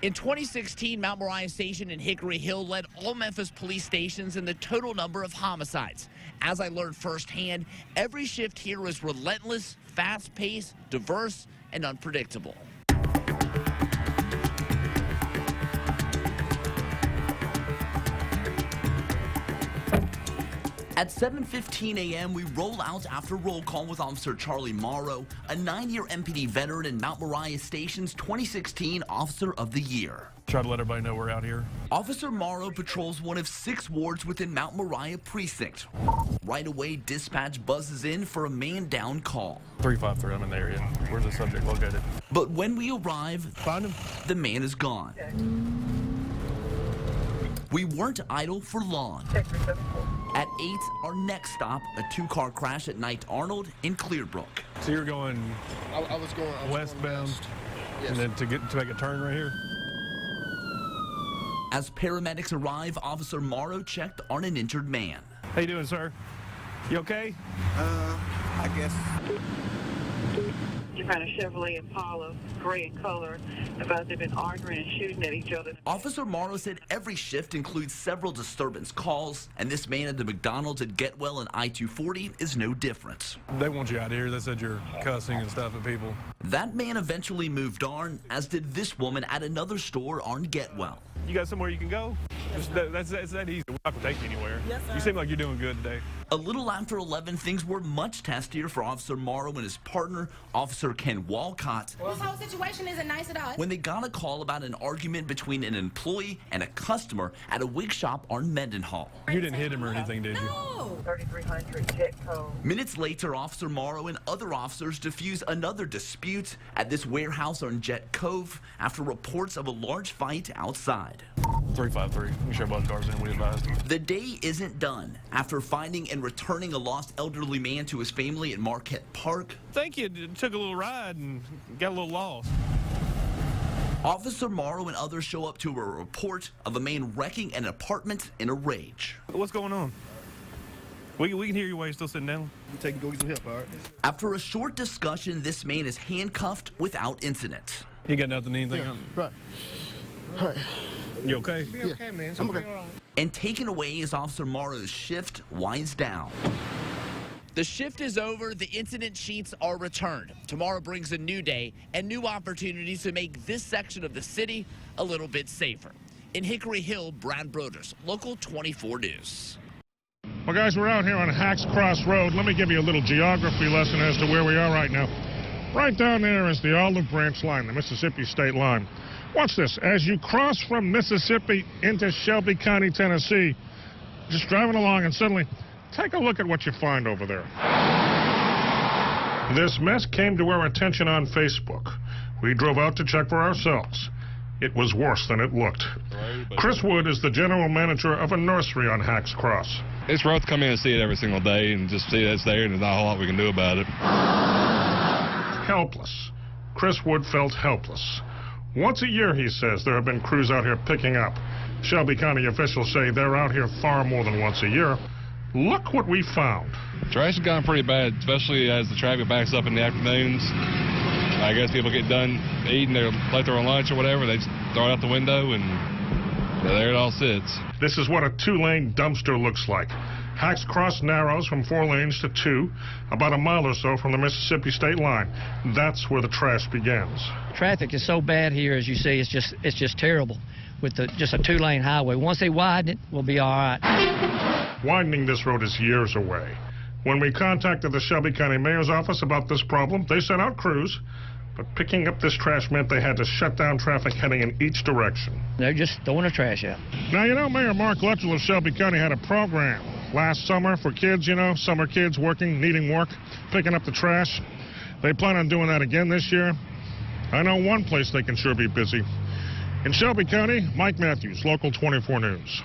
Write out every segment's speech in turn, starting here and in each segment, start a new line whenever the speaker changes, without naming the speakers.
In 2016, Mount Moriah Station and Hickory Hill led all Memphis police stations in the total number of homicides. As I learned firsthand, every shift here is relentless, fast-paced, diverse, and unpredictable. At 7:15 a.m., we roll out after roll call with Officer Charlie Morrow, a 9-year MPD veteran and Mount Moriah Station's 2016 Officer of the Year.
Try to let everybody know we're out here.
Officer Morrow patrols one of 6 wards within Mount Moriah Precinct. Right away, dispatch buzzes in for a man-down call.
353, I'm in the area. Where's the subject located?
But when we arrive,
Find him.
The man is gone. We weren't idle for long. At 8, our next stop, a 2-car crash at Knight Arnold in Clearbrook.
So you're going
I was going
westbound,
west. Yes.
and then to make a turn right here?
As paramedics arrive, Officer Morrow checked on an injured man.
How you doing, sir? You okay?
I guess.
You found a Chevrolet Impala, gray in color, about they've been arguing and shooting at each other.
Officer Morrow said every shift includes several disturbance calls, and this man at the McDonald's at Getwell and I-240 is no different.
They want you out here. They said you're cussing and stuff at people.
That man eventually moved on, as did this woman at another store on Getwell.
You got somewhere you can go? That's that easy. We're not going to take you anywhere.
Yes, sir.
You seem like you're doing good today.
A little after 11, things were much testier for Officer Morrow and his partner, Officer Ken Walcott.
This whole situation isn't nice at all.
When they got a call about an argument between an employee and a customer at a wig shop on Mendenhall.
You didn't hit him or anything, did you?
No.
3300 Jet Code.
Minutes later, Officer Morrow and other officers defuse another dispute at this warehouse on Jet Cove after reports of a large fight outside.
353. You sure both cars in? We advised.
The day isn't done. After finding and returning a lost elderly man to his family at Marquette Park,
I think you took a little ride and got a little lost.
Officer Morrow and others show up to a report of a man wrecking an apartment in a rage.
What's going on? We can hear you while you're still sitting down.
Go get some help, all right?
After a short discussion, this man is handcuffed without incident.
You got nothing, anything on?
Right. All right.
You okay?
Be okay, man. I'm okay.
And taken away as Officer Morrow's shift winds down. The shift is over. The incident sheets are returned. Tomorrow brings a new day and new opportunities to make this section of the city a little bit safer. In Hickory Hill, Brad Broders, Local 24 News.
Well, guys, we're out here on Hacks Cross Road. Let me give you a little geography lesson as to where we are right now. Right down there is the Olive Branch line, the Mississippi state line. Watch this. As you cross from Mississippi into Shelby County, Tennessee, just driving along and suddenly, take a look at what you find over there. This mess came to our attention on Facebook. We drove out to check for ourselves. It was worse than it looked. Chris Wood is the general manager of a nursery on Hacks Cross.
It's rough to come in and see it every single day and just see that it's there and there's not a whole lot we can do about it.
Helpless. Chris Wood felt helpless. Once a year, he says, there have been crews out here picking up. Shelby County officials say they're out here far more than once a year. Look what we found.
Trash has gotten pretty bad, especially as the traffic backs up in the afternoons. I guess people get done eating their leftover lunch or whatever, they just throw it out the window and there it all sits.
This is what a 2-lane dumpster looks like. Hacks Cross narrows from 4 lanes to 2, about a mile or so from the Mississippi state line. That's where the trash begins.
Traffic is so bad here, as you see, it's just terrible with just a 2-lane highway. Once they widen it, we'll be all right.
Widening this road is years away. When we contacted the Shelby County Mayor's office about this problem, they sent out crews, but picking up this trash meant they had to shut down traffic heading in each direction.
They're just throwing the trash out.
Now, you know, Mayor Mark Luttrell of Shelby County had a program last summer for kids, you know, summer kids working, needing work, picking up the trash. They plan on doing that again this year. I know one place they can sure be busy. In Shelby County, Mike Matthews, Local 24 News.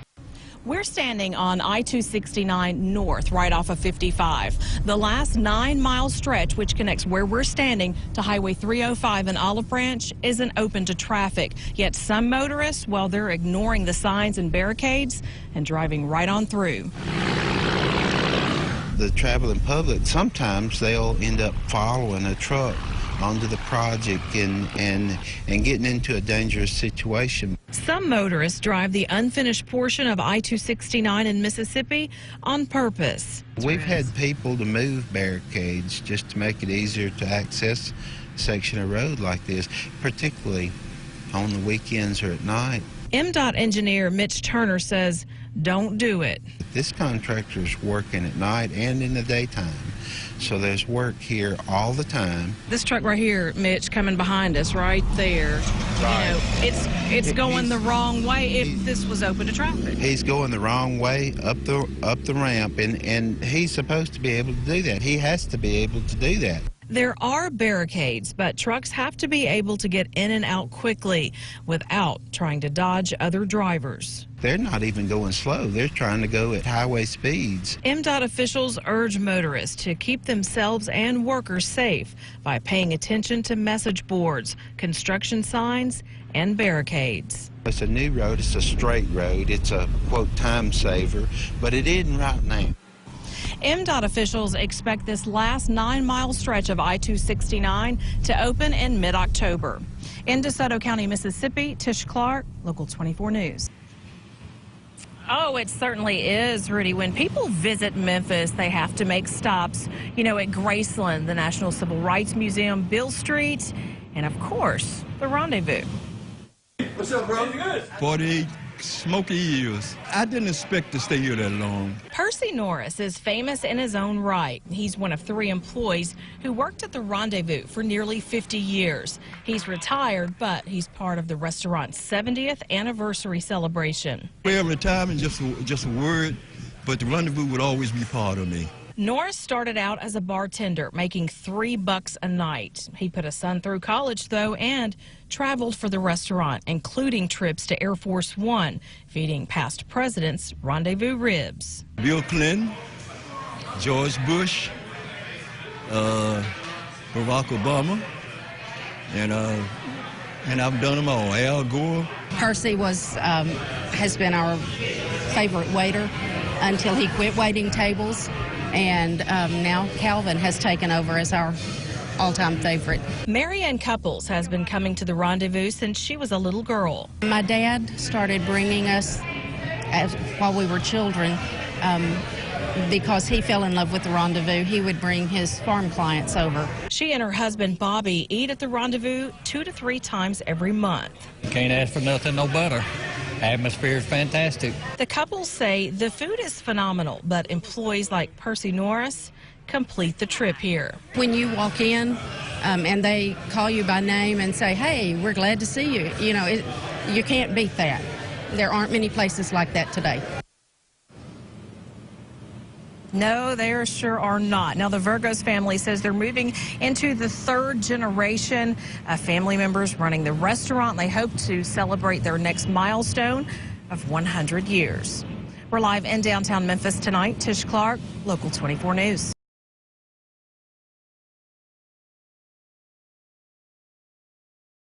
We're standing on I-269 North, right off of 55. The last 9-mile stretch, which connects where we're standing to Highway 305 in Olive Branch, isn't open to traffic. Yet some motorists, well, they're ignoring the signs and barricades and driving right on through.
The traveling public, sometimes they'll end up following a truck onto the project and getting into a dangerous situation.
Some motorists drive the unfinished portion of I-269 in Mississippi on purpose.
We've had people to move barricades just to make it easier to access a section of road like this, particularly on the weekends or at night.
MDOT engineer Mitch Turner says, don't do it.
This contractor's working at night and in the daytime, so there's work here all the time.
This truck right here, Mitch, coming behind us right there,
Right.
you know, it's going the wrong way if this was open to traffic.
He's going the wrong way up the ramp, and he's supposed to be able to do that. He has to be able to do that.
There are barricades, but trucks have to be able to get in and out quickly without trying to dodge other drivers.
They're not even going slow. They're trying to go at highway speeds.
MDOT officials urge motorists to keep themselves and workers safe by paying attention to message boards, construction signs, and barricades.
It's a new road. It's a straight road. It's a, quote, time saver, but it isn't right now.
MDOT officials expect this last 9-mile stretch of I-269 to open in mid-October. In DeSoto County, Mississippi, Tish Clark, Local 24 News. Oh, it certainly is, Rudy. When people visit Memphis, they have to make stops, you know, at Graceland, the National Civil Rights Museum, Beale Street, and, of course, the Rendezvous.
What's up, bro? 48 smoky years. I didn't expect to stay here that long.
Percy Norris is famous in his own right. He's one of 3 employees who worked at the Rendezvous for nearly 50 years. He's retired, but he's part of the restaurant's 70th anniversary celebration.
Well, retirement just a word, but the Rendezvous would always be part of me.
Norris started out as a bartender, making $3 a night. He put his son through college, though, and traveled for the restaurant, including trips to Air Force One, feeding past presidents Rendezvous ribs.
Bill Clinton, George Bush, Barack Obama, and I've done them all. Al Gore.
Percy has been our favorite waiter until he quit waiting tables. And now Calvin has taken over as our all-time favorite.
Marianne Couples has been coming to the Rendezvous since she was a little girl.
My dad started bringing us while we were children because he fell in love with the Rendezvous. He would bring his farm clients over.
She and her husband Bobby eat at the Rendezvous 2 to 3 times every month.
Can't ask for nothing no better. Atmosphere is fantastic.
The couples say the food is phenomenal, but employees like Percy Norris complete the trip here.
When you walk in and they call you by name and say, hey, we're glad to see you, you know, you can't beat that. There aren't many places like that today.
No, there sure are not. Now, the Virgos family says they're moving into the 3rd generation of family members running the restaurant. They hope to celebrate their next milestone of 100 years. We're live in downtown Memphis tonight. Tish Clark, Local 24 News.